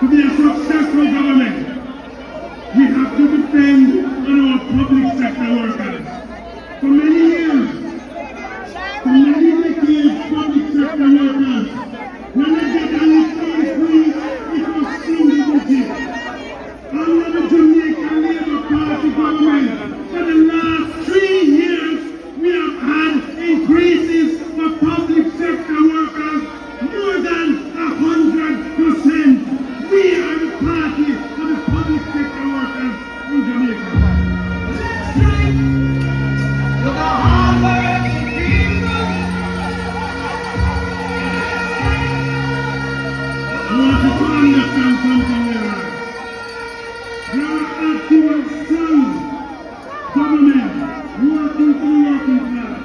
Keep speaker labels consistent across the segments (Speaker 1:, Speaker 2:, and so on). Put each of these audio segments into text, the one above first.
Speaker 1: To be a successful government, we have to depend on our public sector workers. For many years, for many decades, public sector workers, when they get any increase, it was single digit. Under the Jamaican Labour Party government, for the last 3 years, we have had increases for public sector workers more than 100%. We are the party for the public sector workers in Jamaica. I want you to understand something here. There are active and strong government working for the working class.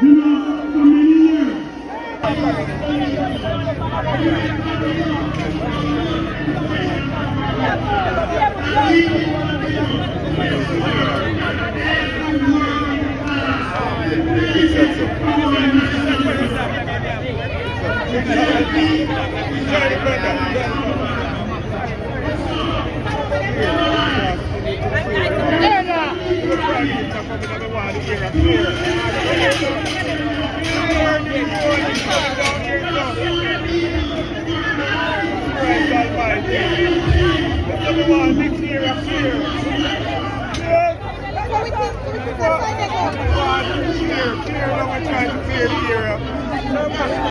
Speaker 1: You know, for many years.